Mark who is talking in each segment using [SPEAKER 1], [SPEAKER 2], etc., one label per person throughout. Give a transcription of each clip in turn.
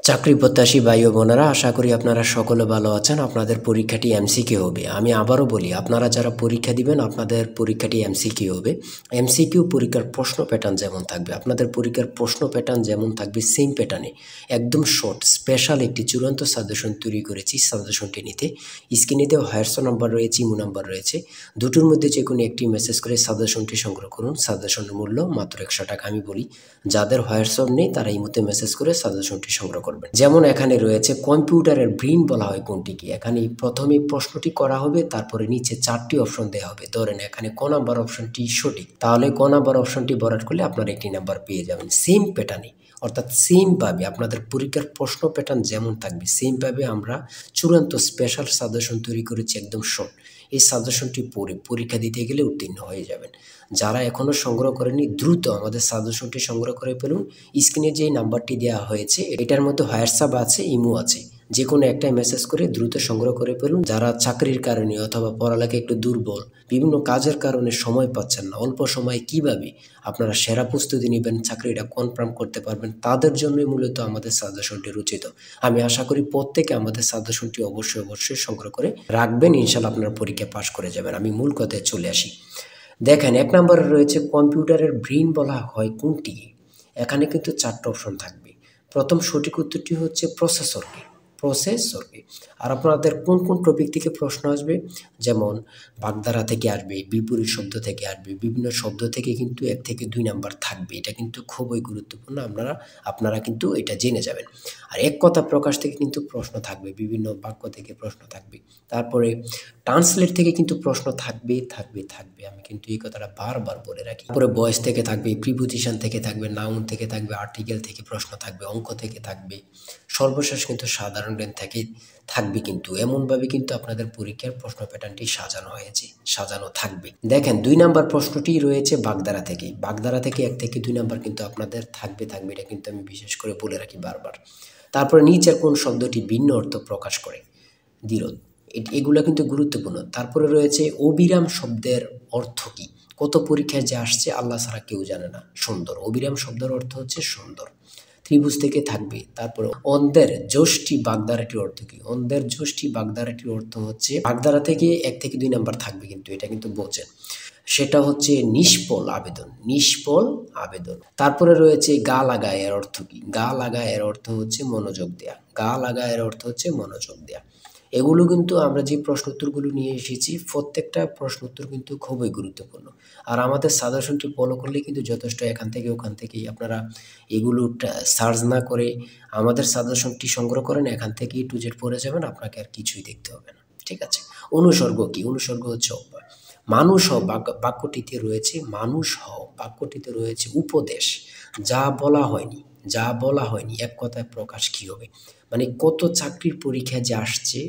[SPEAKER 1] চাকরি প্রত্যাশী ভাই ও বোনেরা, আশা করি আপনারা সকলে ভালো আছেন। আপনাদের পরীক্ষাটি এমসিকিউ হবে। আমি আবারও বলি, আপনারা যারা পরীক্ষা দিবেন আপনাদের পরীক্ষাটি এমসিকিউ হবে। এমসিকিউ পরীক্ষার প্রশ্ন প্যাটার্ন যেমন থাকবে, আপনাদের পরীক্ষার প্রশ্ন প্যাটার্ন যেমন থাকবে সেম প্যাটার্নে একদম শর্ট স্পেশাল একটি চূড়ান্ত সাজেশন তৈরি করেছি। সাজেশনটি নিতে স্ক্রিনে দেওয়া হোয়াটসঅ্যাপ নাম্বার রয়েছে, ইমো নাম্বার রয়েছে, দুটোর মধ্যে যে কোনো একটি মেসেজ করে সাজেশনটি সংগ্রহ করুন। সাজেশনের মূল্য মাত্র 100 টাকা। আমি বলি, যাদের হোয়াটসঅ্যাপ নেই তারা ইমোতে মেসেজ করে সাজেশনটি সংগ্রহ করবেন। যেমন এখানে রয়েছে কম্পিউটারের ব্রেইন বলা হয় কোনটিকে। এখানে প্রথমে প্রশ্নটি করা হবে, তারপরে নিচে 4টি অপশন দেওয়া হবে। ধরেন এখানে ক নাম্বার অপশনটি সঠিক, তাহলে ক নাম্বার অপশনটি ভরাট করলে আপনারা একটি নাম্বার পেয়ে যাবেন। সেম প্যাটার্নে, অর্থাৎ সেমভাবে আপনাদের পরীক্ষার প্রশ্ন প্যাটার্ন যেমন থাকবে সেমভাবে আমরা চূড়ান্ত স্পেশাল সাজেশন তৈরি করেছি, একদম শর্ট। এই সাজেশনটি পড়ে পরীক্ষা দিতে গেলে উত্তীর্ণ হয়ে যাবেন। যারা এখনও সংগ্রহ করেনি দ্রুত আমাদের সাজেশনটি সংগ্রহ করে ফেলুন। স্ক্রিনে যে নাম্বারটি দেওয়া হয়েছে এটার মধ্যে হোয়াটসঅ্যাপ আছে, ইমো আছে, যে কোনো একটাই মেসেজ করে দ্রুত সংগ্রহ করে ফেলুন। যারা চাকরির কারণে অথবা পড়ালেখা একটু দুর্বল, বিভিন্ন কাজের কারণে সময় পাচ্ছেন না, অল্প সময়ে কিভাবে আপনারা সেরা প্রস্তুতি নেবেন, চাকরিটা কনফার্ম করতে পারবেন, তাদের জন্যই মূলত আমাদের সাজেশনটি রচিত। আমি আশা করি প্রত্যেকে আমাদের সাজেশনটি অবশ্যই সংগ্রহ করে রাখবেন। ইনশাল্লাহ আপনারা পরীক্ষা পাশ করে যাবেন। আমি মূল কথায় চলে আসি। দেখেন, 1 নম্বরে রয়েছে কম্পিউটারের ব্রেইন বলা হয় কোনটি। এখানে কিন্তু 4টা অপশন থাকবে। প্রথম সঠিক উত্তরটি হচ্ছে প্রসেসরকে। আর আপনাদের কোন কোন টপিক থেকে প্রশ্ন আসবে, যেমন বাগধারা থেকে আসবে, বিপরীত শব্দ থেকে আসবে, বিভিন্ন শব্দ থেকে কিন্তু 1 থেকে 2 নাম্বার থাকবে। এটা কিন্তু খুবই গুরুত্বপূর্ণ, আপনারা কিন্তু এটা জেনে যাবেন। আর এক কথা প্রকাশ থেকে কিন্তু প্রশ্ন থাকবে, বিভিন্ন বাক্য থেকে প্রশ্ন থাকবে। তারপরে ট্রান্সলেট থেকে কিন্তু প্রশ্ন থাকবে। আমি কিন্তু এই কথাটা বারবার বলে রাখি। তারপরে ভয়েস থেকে থাকবে, প্রিপোজিশন থেকে থাকবে, নাউন থেকে থাকবে, আর্টিকেল থেকে প্রশ্ন থাকবে, অঙ্ক থেকে থাকবে, সর্বশেষ কিন্তু সাধারণ জ্ঞান থেকে থাকবে। কিন্তু এমনভাবে কিন্তু আপনাদের পরীক্ষার প্রশ্ন প্যাটার্নটি সাজানো থাকবে। দেখেন, 2 নাম্বার প্রশ্নটি রয়েছে বাগধারা থেকে। বাগধারা থেকে 1 থেকে 2 নাম্বার কিন্তু আপনাদের থাকবে। এটা কিন্তু আমি বিশেষ করে বলে রাখি বারবার। তারপরে নিচের কোন শব্দটি ভিন্ন অর্থ প্রকাশ করে, দ্বিরোধ, এগুলো কিন্তু গুরুত্বপূর্ণ। তারপরে রয়েছে অবিরাম শব্দের অর্থ কী। কত পরীক্ষায় যে আসছে আল্লাহ ছাড়া কেউ জানে না। সুন্দর, অবিরাম শব্দের অর্থ হচ্ছে সুন্দর। ত্রিভুজ থেকে থাকবে। তারপরে অন্ধের যষ্টি বাগধারাটির অর্থ কী। অন্ধের যষ্টি বাগধারাটির অর্থ হচ্ছে, বাগধারা থেকে 1 থেকে 2 নাম্বার থাকবে, কিন্তু এটা কিন্তু বোঝেন, সেটা হচ্ছে নিষ্ফল আবেদন। তারপরে রয়েছে গা লাগা, এর অর্থ কী। গা লাগা এর অর্থ হচ্ছে মনোযোগ দেয়া। এগুলো কিন্তু আমরা যে প্রশ্ন উত্তরগুলো নিয়ে এসেছি প্রত্যেকটা প্রশ্ন উত্তর কিন্তু খুবই গুরুত্বপূর্ণ। আর আমাদের সাজেশনটি ফলো করলে কিন্তু যথেষ্ট। এখান থেকে ওখান থেকেই আপনারা এগুলো সার্চ না করে আমাদের সাজেশনটি সংগ্রহ করেন, এখান থেকে A to Z পড়ে যাবেন, আপনাকে আর কিছুই দেখতে হবে না। ঠিক আছে। অনুসর্গ কি। অনুসর্গ হচ্ছে অভ্যাস। মানুষ হও বাক্যটিতে রয়েছে উপদেশ। যা বলা হয়নি এক কথায় প্রকাশ কি হবে। মানে কত চাকরির পরীক্ষা যে আসছে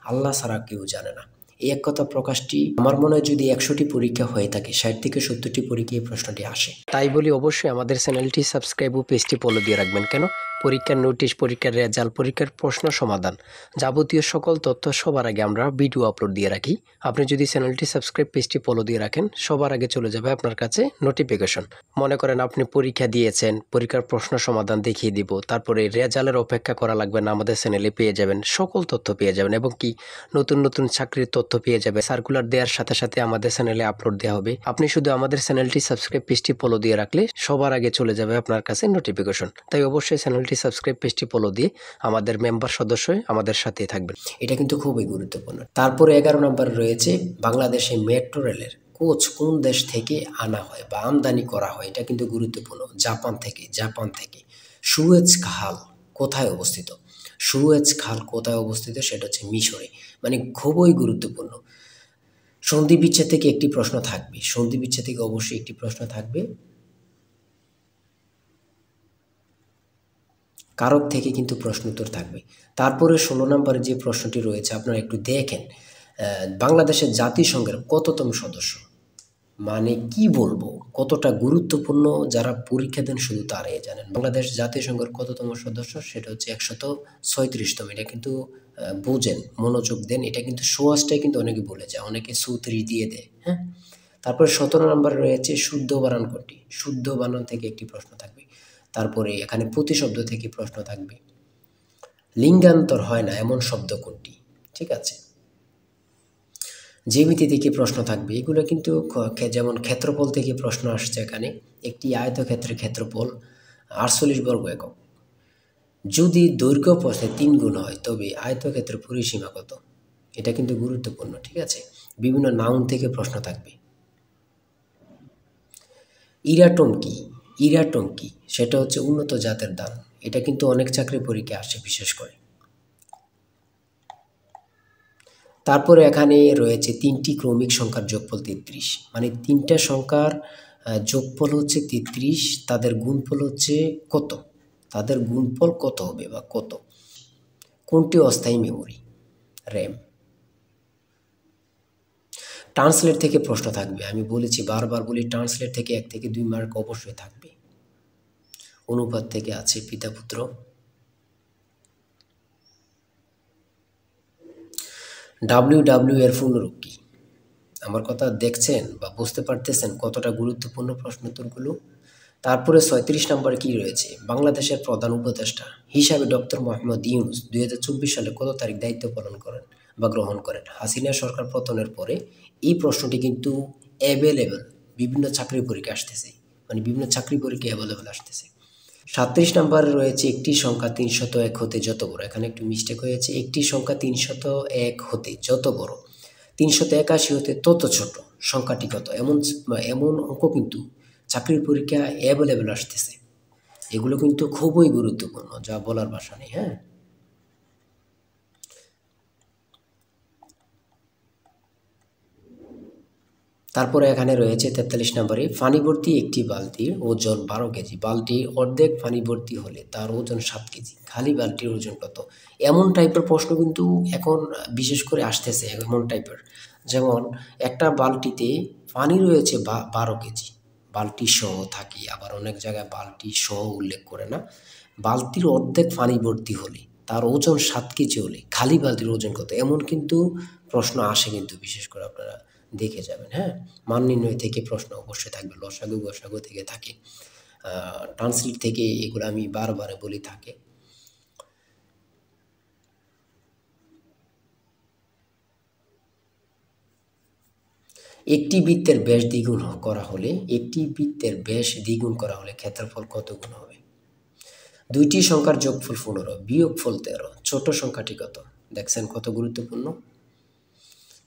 [SPEAKER 1] আল্লাহ ছাড়া কেউ জানে না। এই এক কথা প্রকাশটি আমার মনে হয় যদি 100টি পরীক্ষা হয়ে থাকে 60 থেকে 70টি পরীক্ষায় এই প্রশ্নটি আসে। তাই বলি অবশ্যই আমাদের চ্যানেলটি সাবস্ক্রাইব ও পেজটি ফলো দিয়ে রাখবেন। কেন? পরীক্ষার নোটিশ, পরীক্ষার রেজাল্ট, পরীক্ষার প্রশ্ন সমাধান, যাবতীয় সকল তথ্য সবার আগে আমরা ভিডিও আপলোড দিয়ে রাখি। আপনি যদি চ্যানেলটি সাবস্ক্রাইব, পেজটি ফলো দিয়ে রাখেন, সবার আগে চলে যাবে আপনার কাছে নোটিফিকেশন। মনে করেন আপনি পরীক্ষা দিয়েছেন, পরীক্ষার প্রশ্ন সমাধান দেখিয়ে দিব, তারপরে রেজাল্টের অপেক্ষা করা লাগবে না, আমাদের চ্যানেলে পেয়ে যাবেন, সকল তথ্য পেয়ে যাবেন, এবং কি নতুন চাকরির তথ্য পেয়ে যাবে। সার্কুলার দেওয়ার সাথে সাথে আমাদের চ্যানেলে আপলোড দেওয়া হবে। আপনি শুধু আমাদের চ্যানেলটি সাবস্ক্রাইব, পেজটি ফলো দিয়ে রাখলে সবার আগে চলে যাবে আপনার কাছে নোটিফিকেশন। তাই অবশ্যই চ্যানেলটি সাবস্ক্রাইব, পেজটি ফলো দিয়ে আমাদের মেম্বার সদস্য হয়ে আমাদের সাথেই থাকবেন। এটা কিন্তু খুবই গুরুত্বপূর্ণ। তারপরে 11 নম্বর রয়েছে বাংলাদেশে মেট্রো রেলের কোচ কোন দেশ থেকে আনা হয় বা আমদানি করা হয়। এটা কিন্তু গুরুত্বপূর্ণ। জাপান থেকে। সুয়েজ খাল কোথায় অবস্থিত। সেটা হচ্ছে মিশরে। মানে খুবই গুরুত্বপূর্ণ। সন্ধি বিচ্ছেদ থেকে একটি প্রশ্ন থাকবে। অবশ্যই একটি প্রশ্ন থাকবে। কারক থেকে কিন্তু প্রশ্ন উত্তর থাকবে। তারপরে 16 নম্বরে যে প্রশ্নটি রয়েছে আপনারা একটু দেখেন, বাংলাদেশের জাতিসংঘের কততম সদস্য। মানে কি বলবো, কতটা গুরুত্বপূর্ণ, যারা পরীক্ষা দেন শুধু তারাই জানেন। বাংলাদেশ জাতিসংঘের কততম সদস্য, সেটা হচ্ছে 136তম। এটা কিন্তু বোঝেন, মনোযোগ দেন। এটা কিন্তু সোয়াশটাই কিন্তু অনেকে বলে যায়, অনেকে 34 দিয়ে দেয়। হ্যাঁ। তারপরে 17 নম্বরে রয়েছে শুদ্ধ বানান কোনটি। শুদ্ধ বানান থেকে একটি প্রশ্ন থাকবে। তারপরে এখানে প্রতিশব্দ থেকে প্রশ্ন থাকবে। লিঙ্গান্তর হয় না এমন শব্দ কোনটি? ঠিক আছে, জ্যামিতি থেকে প্রশ্ন থাকবে। এগুলো কিন্তু যেমন ক্ষেত্রফল থেকে প্রশ্ন আসছে এখানে। একটি আয়তক্ষেত্রের ক্ষেত্রফল 48 বর্গ একক। যদি দৈর্ঘ্য প্রস্থে 3 গুণ হয় তবে আয়তক্ষেত্রের পরিসীমা কত? এটা কিন্তু গুরুত্বপূর্ণ। ঠিক আছে, বিভিন্ন নাউন থেকে প্রশ্ন থাকবে। ইরাটম কি? ইরাটম কি? সেটা হচ্ছে উন্নত জাতের ধান। এটা কিন্তু অনেক চাকরি পরীক্ষায় আসে বিশেষ করে। তারপরে এখানে রয়েছে 3টি ক্রমিক সংখ্যার যোগফল 33, মানে 3টা সংখ্যার যোগফল হচ্ছে 33, তাদের গুণফল হচ্ছে কত? তাদের গুণফল কত হবে বা কত? কোনটি অস্থায়ী মেমোরি? র্যাম। ট্রান্সলেট থেকে প্রশ্ন থাকবে। আমি বলেছি, বারবার বলি, ট্রান্সলেট থেকে 1 থেকে 2 মার্ক অবশ্যই থাকবে। অনুপাত থেকে আছে পিতা পুত্র। WW এর পূর্ণরূপ কি? আমার কথা দেখছেন বা বুঝতে পারতেছেন কতটা গুরুত্বপূর্ণ প্রশ্নোত্তরগুলো? তারপরে 36 নম্বরে কি রয়েছে? বাংলাদেশের প্রধান উপদেষ্টা হিসাবে ডক্টর মোহাম্মদ ইউনূস 2024 সালে কত তারিখ দায়িত্ব পালন করেন বা গ্রহণ করেন? হাসিনা সরকার পতনের পরে এই প্রশ্নটি কিন্তু অ্যাভেলেবল, বিভিন্ন চাকরি পরীক্ষা আসতেছে, মানে বিভিন্ন চাকরি পরীক্ষা অ্যাভেলেবল আসতেছে। 37 নম্বরে রয়েছে একটি সংখ্যা 301 হতে যত বড়। এখানে একটু মিস্টেক হয়েছে। একটি সংখ্যা 301 হতে যত বড় 381 হতে তত ছোট সংখ্যাটি কত? এমন এমন অঙ্ক কিন্তু চাকরির পরীক্ষা অ্যাভেলেবল আসতেছে। এগুলো কিন্তু খুবই গুরুত্বপূর্ণ, যা বলার ভাষা নেই। হ্যাঁ, তারপরে এখানে রয়েছে 43 নম্বরে, পানি ভর্তি একটি বালতির ওজন 12 কেজি। বালতির অর্ধেক পানি ভর্তি হলে তার ওজন 7 কেজি। খালি বালতির ওজন কত? এমন টাইপের প্রশ্ন কিন্তু এখন বিশেষ করে আসতেছে, এমন টাইপের। যেমন একটা বালতিতে পানি রয়েছে 12 কেজি, বালতি সহ থাকে, আবার অনেক জায়গায় বালতি সহ উল্লেখ করে না। বালতির অর্ধেক পানি ভর্তি হলে তার ওজন 7 কেজি হলে খালি বালতির ওজন কত? এমন কিন্তু প্রশ্ন আসে কিন্তু, বিশেষ করে আপনারা দেখে যাবেন। হ্যাঁ, মান নির্ণয় থেকে প্রশ্ন অবশ্যই থাকবে, লসাগু গসাগু থেকে থাকে, ট্রান্সলেট থেকে, এগুলো আমি বারবার বলি থাকে। একটি বৃত্তের ব্যাস দ্বিগুণ করা হলে ক্ষেত্রফল কত গুণ হবে? দুইটি সংখ্যার যোগফল 15, বিয়োগফল 13, ছোট সংখ্যাটি কত? দেখছেন কত গুরুত্বপূর্ণ।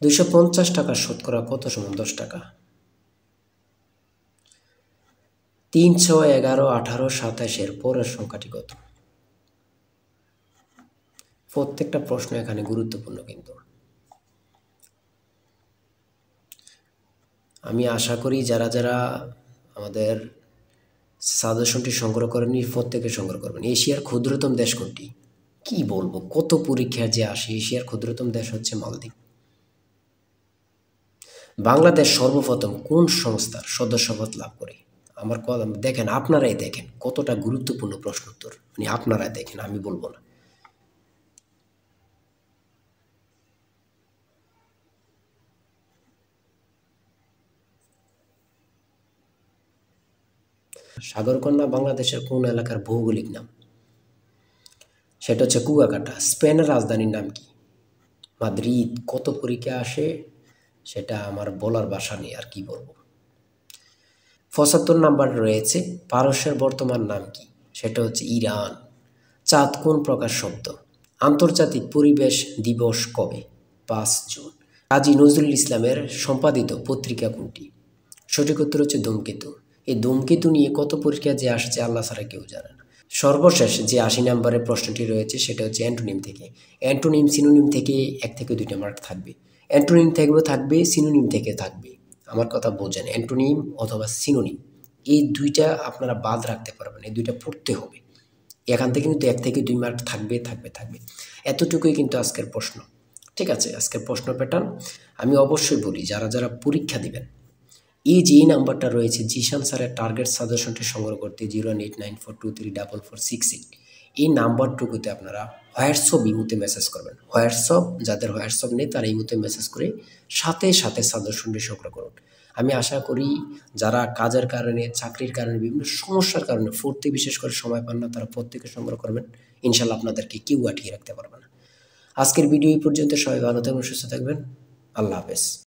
[SPEAKER 1] 250 টাকা শতকরা কত সমান 10 টাকা? 3, 6, 11, 18, 27 এর পরের সংখ্যাটি কত? প্রত্যেকটা প্রশ্ন এখানে গুরুত্বপূর্ণ কিন্তু। আমি আশা করি যারা যারা আমাদের সাজেশনটি সংগ্রহ করেনি, প্রত্যেকে সংগ্রহ করবেন। এশিয়ার ক্ষুদ্রতম দেশ কোনটি? কি বলবো, কত পরীক্ষা যে আসে। এশিয়ার ক্ষুদ্রতম দেশ হচ্ছে মালদ্বীপ। বাংলাদেশ সর্বপ্রথম কোন সংস্থার সদস্যপদ লাভ করে? আমার কথা দেখেন, আপনারাই দেখেন কতটা গুরুত্বপূর্ণ প্রশ্ন উত্তর, মানে আপনারাই দেখেন, আমি বলবো না। সাগরকন্যা বাংলাদেশের কোন এলাকার ভৌগোলিক নাম? সেটা হচ্ছে কুয়াকাটা। স্পেনের রাজধানীর নাম কি? মাদ্রিদ। কত পরীক্ষা আসে সেটা আমার বলার ভাষা নেই, আর কি বলবো। 75 নাম্বার রয়েছে, পারস্যের বর্তমান নাম কি? সেটা হচ্ছে ইরান। চাঁদ কোন প্রকার শব্দ? আন্তর্জাতিক পরিবেশ দিবস কবে? 5 জুন। কাজী নজরুল ইসলামের সম্পাদিত পত্রিকা কোনটি? সঠিক উত্তর হচ্ছে ধূমকেতু। এই ধূমকেতু নিয়ে কত পরীক্ষা যে আসছে আল্লাহ ছাড়া কেউ জানে না। সর্বশেষ যে 80 নম্বরের প্রশ্নটি রয়েছে সেটা হচ্ছে অ্যান্টোনিম থেকে। অ্যান্টোনিম সিনোনিম থেকে 1 থেকে 2টা মার্ক থাকবে। অ্যান্টোনিম থেকেও থাকবে, সিনোনিম থেকে থাকবে। আমার কথা বোঝেন, অ্যান্টোনিম অথবা সিনোনিম, এই দুইটা আপনারা বাদ রাখতে পারবেন, এই দুইটা পড়তে হবে। এখান থেকে কিন্তু 1 থেকে 2 মার্ক থাকবে থাকবে থাকবে। এতটুকুই কিন্তু আজকের প্রশ্ন। ঠিক আছে, আজকের প্রশ্ন প্যাটার্ন আমি অবশ্যই বলি, যারা যারা পরীক্ষা দিবেন, এই যে এই নাম্বারটা রয়েছে জিশান স্যারের টার্গেট সাজেশনটি সংগ্রহ করতে 018942388, এই নাম্বারটুকুতে আপনারা হোয়াটসঅ্যাপ ইমুতে মেসেজ করবেন। হোয়াটসঅ্যাপ, যাদের হোয়াটসঅ্যাপ নেই তারা ইমুতে মেসেজ করে সাথে সাথে সাজেশনটি সংগ্রহ করুন। আমি আশা করি যারা কাজের কারণে, চাকরির কারণে, বিভিন্ন সমস্যার কারণে পড়তে বিশেষ করে সময় পান না, তারা প্রত্যেকে সংগ্রহ করবেন। ইনশাল্লাহ আপনাদেরকে কেউ আটকিয়ে রাখতে পারবে না। আজকের ভিডিও এই পর্যন্ত। সবাই ভালো থাকবেন, সুস্থ থাকবেন। আল্লাহ হাফেজ।